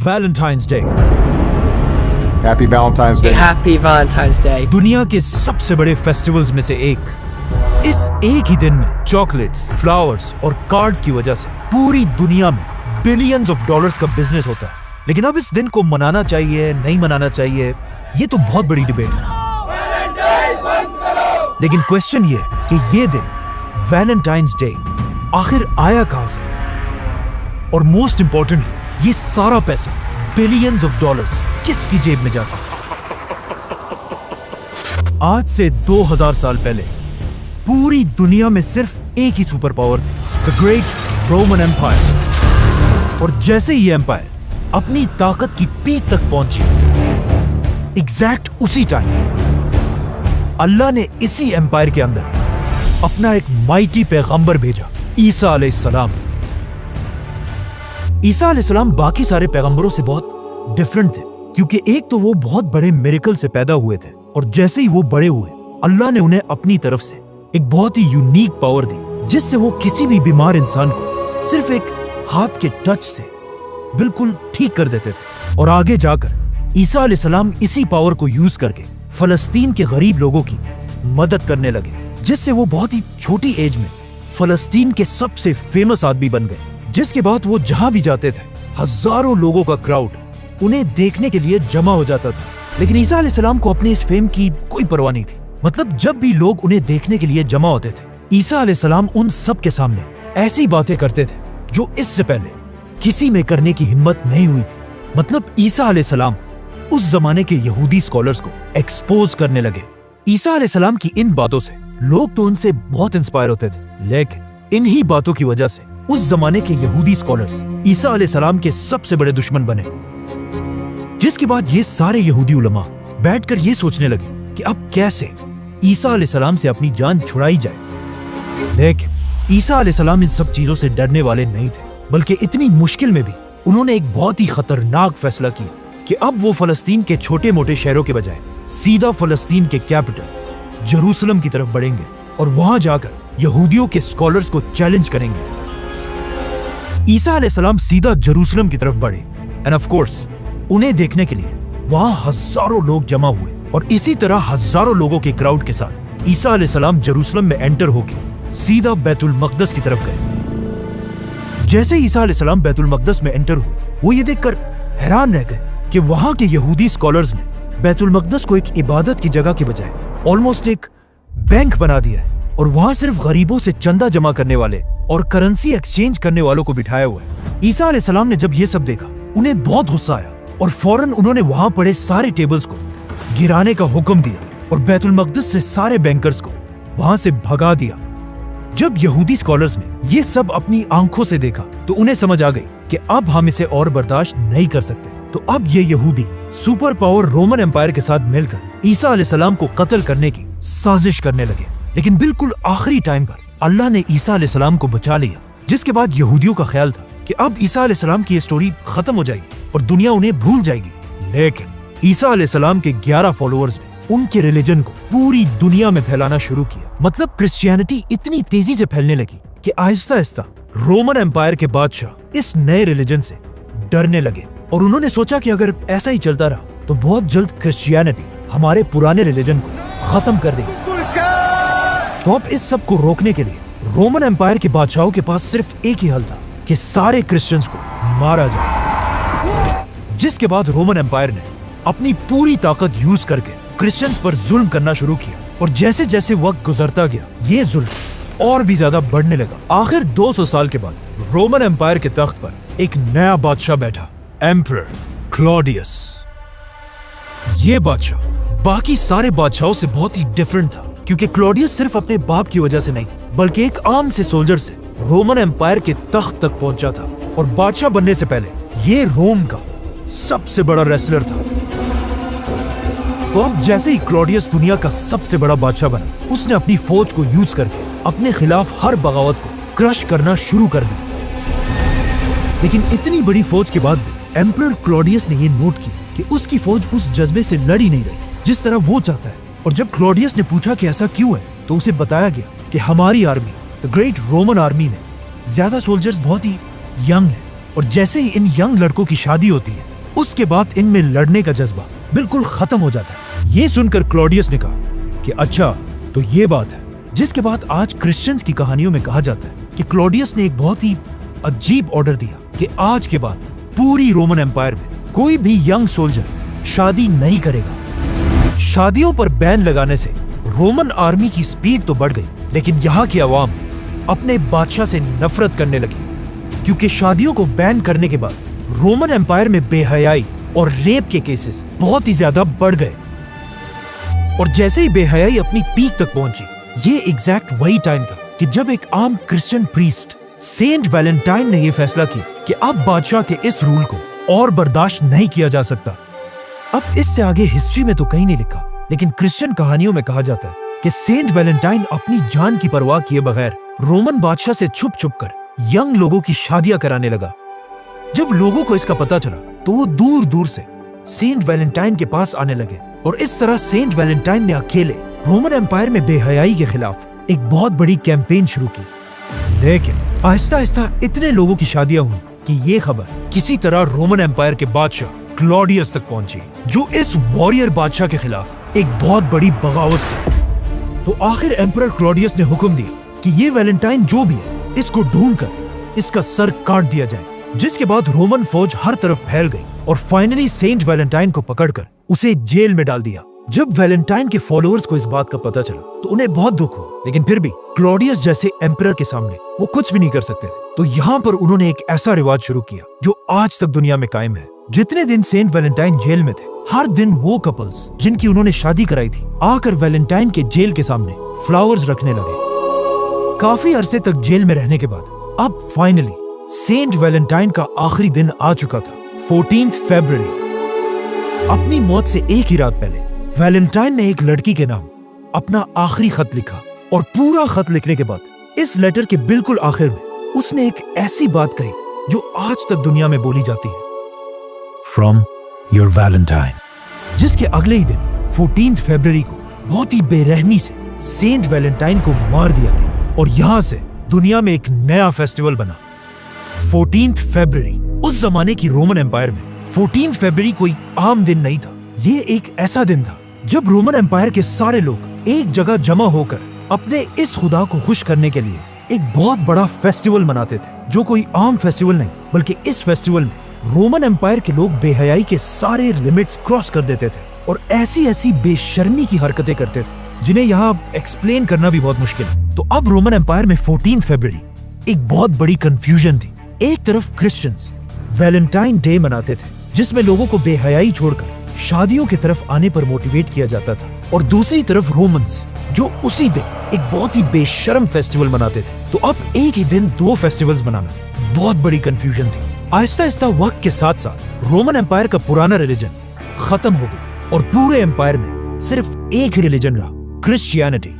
Valentine's day. Happy Valentine's Day. Happy Valentine's Day. दुनिया के सबसे बड़े फेस्टिवल्स में से एक। इस एक ही दिन में चॉकलेट्स, फ्लावर्स और कार्ड्स की वजह से पूरी दुनिया में बिलियंस ऑफ डॉलर्स का बिजनेस होता है। लेकिन अब इस दिन को मनाना चाहिए, नहीं मनाना चाहिए, ये तो बहुत बड़ी डिबेट है। लेकिन क्वेश्चन ये है कि ये दिन वैलेंटाइंस डे आखिर आया कहां से? और मोस्ट इंपॉर्टेंटली, ये सारा पैसा बिलियंस ऑफ डॉलर्स किसकी जेब में जाता? आज से 2000 साल पहले पूरी दुनिया में सिर्फ एक ही सुपर पावर थी, द ग्रेट रोमन एम्पायर। और जैसे ही एम्पायर अपनी ताकत की पीक तक पहुंची, एग्जैक्ट उसी टाइम अल्लाह ने इसी एम्पायर के अंदर अपना एक माइटी पैगंबर भेजा, ईसा अलैहिस्सलाम। ईसा अलैहिस्सलाम बाकी सारे पैगंबरों से बहुत डिफरेंट थे, क्योंकि एक तो वो बहुत बड़े मिरेकल से पैदा हुए थे, और जैसे ही वो बड़े हुए अल्लाह ने उन्हें अपनी तरफ से एक बहुत ही यूनिक पावर दी, जिससे वो किसी भी बीमार इंसान को सिर्फ एक हाथ के टच से बिल्कुल ठीक कर देते थे। और आगे जाकर ईसा अलैहिस्सलाम इसी पावर को यूज करके फलस्तीन के गरीब लोगों की मदद करने लगे, जिससे वो बहुत ही छोटी एज में फलस्तीन के सबसे फेमस आदमी बन गए। जिसके बाद वो जहां भी जाते थे, हजारों लोगों का क्राउड उन्हें देखने के लिए जमा हो जाता था। लेकिन ईसा अलैहिस्सलाम को अपने इस फेम की कोई परवाह नहीं थी। मतलब जब भी लोग उन्हें देखने के लिए जमा होते थे, ईसा अलैहिस्सलाम उन सब के सामने ऐसी बातें करते थे जो इससे पहले किसी में करने की हिम्मत नहीं हुई थी। मतलब ईसा अलैहिस्सलाम उस जमाने के यहूदी स्कॉलर्स को एक्सपोज करने लगे। ईसा अलैहिस्सलाम की इन बातों से लोग तो उनसे बहुत इंस्पायर होते थे, लेकिन इन्हीं बातों की वजह से उस जमाने के यहूदी स्कॉलर्स ईसा अलैहिस्सलाम के सबसे बड़े दुश्मन बने। जिसके बाद ये सारे यहूदी उलमा बैठकर ये सोचने लगे कि अब कैसे ईसा अलैहिस्सलाम से अपनी जान छुड़ाई जाए। लेकिन ईसा अलैहिस्सलाम इन सब चीजों से डरने वाले नहीं थे, बल्कि इतनी मुश्किल में भी उन्होंने एक बहुत ही खतरनाक फैसला किया कि अब वो फलस्तीन के छोटे मोटे शहरों के बजाय सीधा फलस्तीन के कैपिटल जेरूसलम की तरफ बढ़ेंगे और वहां जाकर यहूदियों के स्कॉलर्स को चैलेंज करेंगे। ईसा अलैहिस्सलाम सीधा जेरूसलम की तरफ बढ़े, एंड ऑफ कोर्स उन्हें देखने के लिए वहां हजारों लोग जमा हुए। और इसी तरह हजारों लोगों के क्राउड के साथ ईसा अलैहिस्सलाम जेरूसलम में एंटर होकर सीधा बैतुल मक़दस की तरफ गए। जैसे ईसा अलैहिस्सलाम बैतुल मक़दस में एंटर हुए, वो ये देखकर हैरान रह गए कि वहां के यहूदी स्कॉलर्स ने बैतुल मक़दस को एक इबादत की जगह के बजाय ऑलमोस्ट एक बैंक बना दिया है, और वहां सिर्फ गरीबों से चंदा जमा करने वाले और करेंसी एक्सचेंज करने वालों को बिठाया हुआ है। ईसा अलैहिस्सलाम ने जब ये सब देखा, उन्हें बहुत गुस्सा आया और फौरन उन्होंने वहां पड़े सारे टेबल्स को गिराने का हुक्म दिया और बैतुल मक़दस से सारे बैंकर्स को वहां से भगा दिया। जब यहूदी स्कॉलर्स ने ये सब अपनी आंखों से देखा, तो उन्हें समझ आ गई कि अब हम इसे और बर्दाश्त नहीं कर सकते। तो अब ये यहूदी सुपर पावर रोमन एम्पायर के साथ मिलकर ईसा अलैहिस्सलाम को कत्ल करने की साजिश करने लगे। लेकिन बिल्कुल आखिरी टाइम पर अल्लाह ने ईसा अलैहिस्सलाम को बचा लिया, जिसके बाद यहूदियों का ख्याल था कि अब ईसा अलैहिस्सलाम की ये स्टोरी खत्म हो जाएगी और दुनिया उन्हें भूल जाएगी। लेकिन ईसा अलैहिस्सलाम के 11 फॉलोअर्स ने उनके रिलीजन को पूरी दुनिया में फैलाना शुरू किया। मतलब क्रिश्चियनिटी इतनी तेजी से फैलने लगी कि आहिस्ता आहिस्ता रोमन एम्पायर के बादशाह इस नए रिलीजन से डरने लगे, और उन्होंने सोचा कि अगर ऐसा ही चलता रहा तो बहुत जल्द क्रिश्चियनिटी हमारे पुराने रिलीजन को खत्म कर देगी। तो अब इस सब को रोकने के लिए रोमन एम्पायर के बादशाहों के पास सिर्फ एक ही हल था कि सारे क्रिश्चियंस को मारा जाए। जिसके बाद रोमन एम्पायर ने अपनी पूरी ताकत यूज करके क्रिश्चियंस पर जुल्म करना शुरू किया, और जैसे जैसे वक्त गुजरता गया, ये जुल्म और भी ज्यादा बढ़ने लगा। आखिर 200 साल के बाद रोमन एम्पायर के तख्त पर एक नया बादशाह बैठा, एम्परर क्लॉडियस। ये बादशाह बाकी सारे बादशाहों से बहुत ही डिफरेंट था, क्योंकि क्लॉडियस सिर्फ अपने बाप की वजह से नहीं, बल्कि एक आम से सोल्जर से रोमन एम्पायर के तख्त तक पहुंचा था, और बादशाह बनने से पहले ये रोम का सबसे बड़ा रेसलर था। तो अब जैसे ही क्लॉडियस दुनिया का सबसे बड़ा बादशाह बना, उसने अपनी फौज को यूज करके अपने खिलाफ हर बगावत को क्रश करना शुरू कर दिया। लेकिन इतनी बड़ी फौज के बाद भी एम्परर क्लॉडियस ने यह नोट किया कि उसकी फौज उस जज्बे से लड़ ही नहीं रही जिस तरह वो चाहता है। और जब क्लॉडियस ने पूछा कि ऐसा क्यों है, तो उसे बताया गया कि हमारी army, the great Roman army में ज्यादा सोल्जर्स बहुत ही यंग है, और जैसे ही इन यंग लड़कों की शादी होती है उसके बाद इनमें लड़ने का जज्बा बिल्कुल खत्म हो जाता है। ये सुनकर क्लॉडियस ने कहा कि अच्छा तो ये बात है। जिसके बाद आज क्रिश्चियंस की कहानियों में कहा जाता है कि क्लॉडियस ने एक बहुत ही अजीब ऑर्डर दिया कि आज के बाद पूरी रोमन एम्पायर में कोई भी यंग सोल्जर शादी नहीं करेगा। शादियों पर बैन लगाने से रोमन आर्मी की स्पीड तो बढ़ गई, लेकिन यहाँ की आवाम अपने बादशाह से नफरत करने लगी, क्योंकि शादियों को बैन करने के बाद रोमन एम्पायर में बेहयाई और रेप के केसेस बहुत ही ज्यादा बढ़ गए। और जैसे ही बेहयाई अपनी पीक तक पहुंची, ये एग्जैक्ट वही टाइम था कि जब एक आम क्रिश्चियन प्रीस्ट सेंट वैलेंटाइन ने यह फैसला किया कि अब बादशाह के इस रूल को और बर्दाश्त नहीं किया जा सकता। अब इससे आगे हिस्ट्री में तो कहीं नहीं लिखा, लेकिन क्रिश्चियन कहानियों में कहा जाता है कि सेंट वैलेंटाइन अपनी जान की परवाह किए बगैर रोमन बादशाह से छुप छुप कर यंग लोगों की शादियां कराने लगा। जब लोगों को इसका पता चला तो वो दूर दूर से सेंट वैलेंटाइन के पास आने लगे, और इस तरह सेंट वैलेंटाइन ने अकेले रोमन एम्पायर में बेहयाई के खिलाफ एक बहुत बड़ी कैंपेन शुरू की। लेकिन आहिस्ता आहिस्ता इतने लोगों की शादियां हुई कि ये खबर किसी तरह रोमन एम्पायर के बादशाह क्लॉडियस तक पहुंची, जो इस वॉरियर बादशाह के खिलाफ एक बहुत बड़ी बगावत थी। तो आखिर एम्परर क्लॉडियस ने हुक्म दिया कि ये वैलेंटाइन जो भी है, इसको ढूंढकर इसका सर काट दिया जाए। जिसके बाद रोमन फौज हर तरफ फैल गई और फाइनली सेंट वैलेंटाइन को पकड़कर उसे जेल में डाल दिया। जब वैलेंटाइन के फॉलोअर्स को इस बात का पता चला तो उन्हें बहुत दुख हुआ, लेकिन फिर भी क्लॉडियस जैसे एम्परर के सामने वो कुछ भी नहीं कर सकते थे। तो यहाँ पर उन्होंने एक ऐसा रिवाज शुरू किया जो आज तक दुनिया में कायम है। जितने दिन सेंट वैलेंटाइन जेल में थे, हर दिन वो कपल्स जिनकी उन्होंने शादी कराई थी आकर वैलेंटाइन के जेल के सामने फ्लावर्स रखने लगे। काफी अरसे तक जेल में रहने के बाद अब फाइनली सेंट वैलेंटाइन का आखिरी दिन आ चुका था, 14 फरवरी। अपनी मौत से एक ही रात पहले वैलेंटाइन ने एक लड़की के नाम अपना आखिरी खत लिखा, और पूरा खत लिखने के बाद इस लेटर के बिल्कुल आखिर में उसने एक ऐसी बात कही जो आज तक दुनिया में बोली जाती है, फ्रॉम योर वैलेंटाइन। जिसके अगले ही दिन 14 फरवरी को बहुत ही बेरहमी से सेंट वैलेंटाइन को मार दिया गया, और यहां से दुनिया में एक नया फेस्टिवल बना। 14 फरवरी उस जमाने की रोमन एम्पायर में 14 फरवरी कोई आम दिन नहीं था। ये एक ऐसा दिन था जब रोमन एम्पायर के सारे लोग एक जगह जमा होकर अपने इस खुदा को खुश करने के लिए एक बहुत बड़ा फेस्टिवल मनाते थे, जो कोई आम फेस्टिवल नहीं, बल्कि इस फेस्टिवल में रोमन एम्पायर के लोग बेहयाई के सारे लिमिट्स क्रॉस कर देते थे और ऐसी ऐसी बेशर्मी की हरकतें करते थे जिन्हें यहाँ एक्सप्लेन करना भी बहुत मुश्किल है। तो अब रोमन एम्पायर में 14 फरवरी एक बहुत बड़ी कंफ्यूजन थी। एक तरफ क्रिश्चियंस वैलेंटाइन डे मनाते थे, जिसमें लोगों को बेहयाई छोड़कर शादियों की तरफ आने पर मोटिवेट किया जाता था, और दूसरी तरफ रोमन्स जो उसी दिन एक बहुत ही बेशर्म फेस्टिवल मनाते थे। तो अब एक ही दिन दो फेस्टिवल्स मनाना बहुत बड़ी कंफ्यूजन थी। आहिस्ता आहिस्ता वक्त के साथ साथ रोमन एम्पायर का पुराना रिलीजन खत्म हो गया और पूरे एम्पायर में सिर्फ एक ही रिलीजन रहा, क्रिश्चियनिटी।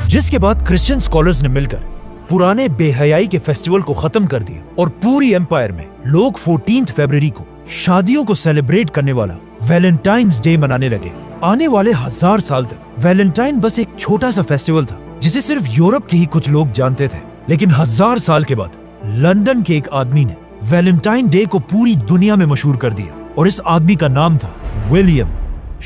जिसके बाद क्रिश्चियन स्कॉलर्स ने मिलकर पुराने बेहयाई के फेस्टिवल को खत्म कर दिया और पूरी एम्पायर में लोग 14 फरवरी को शादियों को सेलिब्रेट करने वाला वैलेंटाइन्स डे मनाने लगे। आने वाले 1000 साल तक वैलेंटाइन बस एक छोटा सा फेस्टिवल था जिसे सिर्फ यूरोप के ही कुछ लोग जानते थे, लेकिन 1000 साल के बाद लंदन के एक आदमी ने वैलेंटाइन डे को पूरी दुनिया में मशहूर कर दिया, और इस आदमी का नाम था William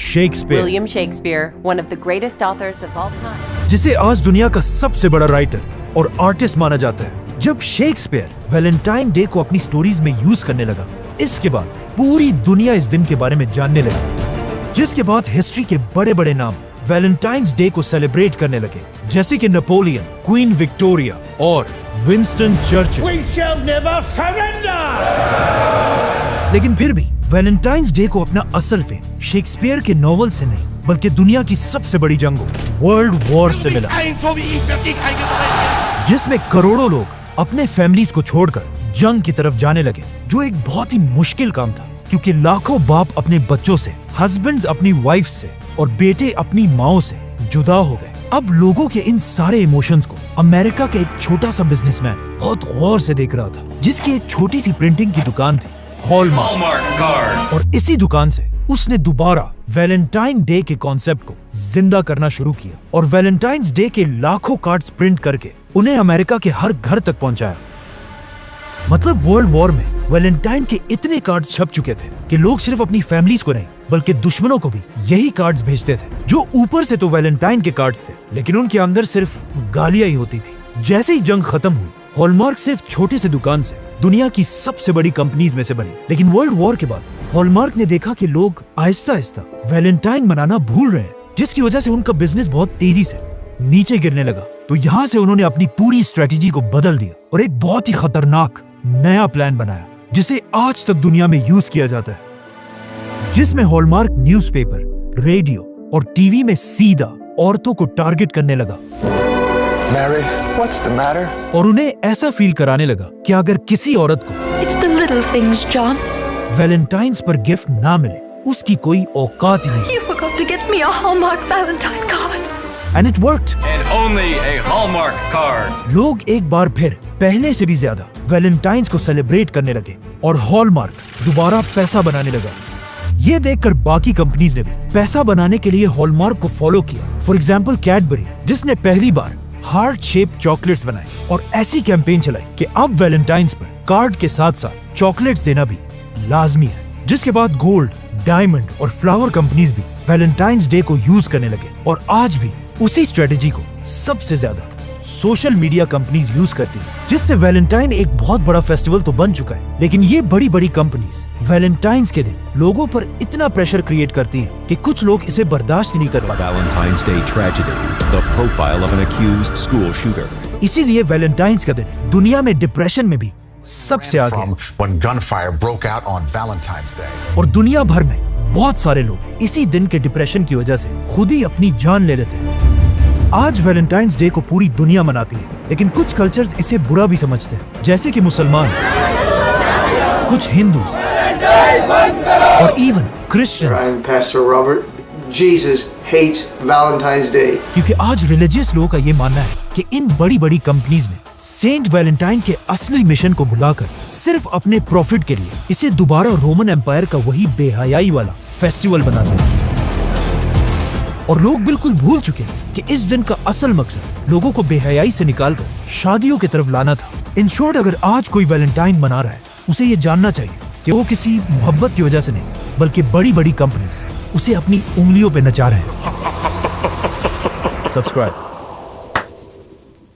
Shakespeare. William Shakespeare, one of the greatest authors of all time. जिसे आज दुनिया का सबसे बड़ा राइटर और आर्टिस्ट माना जाता है। जब शेक्सपियर वैलेंटाइन डे को अपनी स्टोरीज में यूज करने लगा, इसके बाद पूरी दुनिया इस दिन के बारे में जानने लगी, जिसके बाद हिस्ट्री के बड़े बड़े नाम वैलेंटाइन्स डे को सेलिब्रेट करने लगे, जैसे कि नेपोलियन, क्वीन विक्टोरिया और Winston Churchill. We shall never surrender! लेकिन फिर भी वैलेंटाइन्स डे को अपना असल फेम शेक्सपियर के नॉवल से नहीं, बल्कि दुनिया की सबसे बड़ी जंगों वर्ल्ड वॉर से मिला, जिसमें करोड़ों लोग अपने फैमिलीज को छोड़कर जंग की तरफ जाने लगे, जो एक बहुत ही मुश्किल काम था, क्योंकि लाखों बाप अपने बच्चों से, हस्बैंड्स अपनी वाइफ से और बेटे अपनी माओ से जुदा हो गए। अब लोगों के इन सारे इमोशंस को अमेरिका के एक छोटा सा बिजनेसमैन बहुत गौर से देख रहा था, जिसकी एक छोटी सी प्रिंटिंग की दुकान थी, हॉलमार्क, और इसी दुकान से उसने दोबारा वैलेंटाइन डे के कॉन्सेप्ट को जिंदा करना शुरू किया और वैलेंटाइन्स डे के लाखों कार्ड्स प्रिंट करके उन्हें अमेरिका के हर घर तक पहुंचाया। मतलब वर्ल्ड वॉर में वैलेंटाइन के इतने कार्ड्स छप चुके थे कि लोग सिर्फ अपनी फैमिलीज को नहीं बल्कि दुश्मनों को भी यही कार्ड्स भेजते थे, जो ऊपर से तो वैलेंटाइन के कार्ड्स थे लेकिन उनके अंदर सिर्फ गालियां ही होती थी। जैसे ही जंग खत्म हुई, हॉलमार्क सिर्फ छोटे से दुकान से दुनिया की सबसे बड़ी कंपनीज में से बनी। लेकिन वर्ल्ड वॉर के बाद हॉलमार्क ने देखा कि लोग आहिस्ता आहिस्ता वैलेंटाइन मनाना भूल रहे हैं, जिसकी वजह से उनका बिजनेस बहुत तेजी से नीचे गिरने लगा। तो यहाँ से उन्होंने अपनी पूरी स्ट्रेटेजी को बदल दिया और एक बहुत ही खतरनाक नया प्लान बनाया जिसे आज तक दुनिया में यूज किया जाता है, जिसमें हॉलमार्क न्यूज़पेपर, रेडियो और टीवी में सीधा औरतों को टारगेट करने लगा। Mary, what's the matter? और उन्हें ऐसा फील कराने लगा कि अगर किसी औरत को It's the little things, John. Valentine's पर गिफ्ट ना मिले, उसकी कोई औकात ही नहीं। You forgot to get me a Hallmark Valentine card. And it worked. And only a Hallmark card. लोग एक बार फिर पहले से भी ज्यादा वैलेंटाइन्स को सेलिब्रेट करने लगे और हॉलमार्क दोबारा पैसा बनाने लगा। ये देखकर बाकी कंपनीज ने भी पैसा बनाने के लिए हॉलमार्क को फॉलो किया। फॉर एग्जाम्पल कैडबरी, जिसने पहली बार हार्ट शेप चॉकलेट्स बनाए और ऐसी कैंपेन चलाई कि अब वैलेंटाइन्स पर कार्ड के साथ साथ चॉकलेट्स देना भी लाजमी है। जिसके बाद गोल्ड, डायमंड और फ्लावर कंपनीज भी वैलेंटाइन्स डे को यूज करने लगे और आज भी उसी स्ट्रेटेजी को सबसे ज्यादा सोशल मीडिया कंपनीज यूज करती है, जिससे वैलेंटाइन एक बहुत बड़ा फेस्टिवल तो बन चुका है। लेकिन ये बड़ी बड़ी कंपनीज वैलेंटाइन्स के दिन लोगों पर इतना प्रेशर क्रिएट करती है कि कुछ लोग इसे बर्दाश्त नहीं कर पाते। Valentine's Day tragedy, the profile of an accused school shooter. इसीलिए वैलेंटाइन्स का दिन दुनिया में डिप्रेशन में भी सबसे आगे है। From when gunfire broke out on Valentine's Day. और दुनिया भर में बहुत सारे लोग इसी दिन के डिप्रेशन की वजह से खुद ही अपनी जान ले लेते हैं। आज वैलेंटाइन्स डे को पूरी दुनिया मनाती है, लेकिन कुछ कल्चर्स इसे बुरा भी समझते हैं, जैसे कि मुसलमान, कुछ हिंदू और even Christians. I'm Pastor Robert. Jesus hates Valentine's Day. क्योंकि आज रिलीजियस लोगों का ये मानना है कि इन बड़ी बड़ी कंपनीज ने सेंट वैलेंटाइन के असली मिशन को भुलाकर सिर्फ अपने प्रॉफिट के लिए इसे दोबारा रोमन एम्पायर का वही बेहयाई वाला फेस्टिवल बना दिया। और लोग बिल्कुल भूल चुके हैं कि इस दिन का असल मकसद लोगों को बेहयाई से निकालकर शादियों की तरफ लाना था। इन शॉर्ट, अगर आज कोई वैलेंटाइन मना रहा है, उसे ये जानना चाहिए कि वो किसी मोहब्बत की वजह से नहीं, बल्कि बड़ी बड़ी कंपनीज उसे अपनी उंगलियों पे नचा रहे हैं। सब्सक्राइब।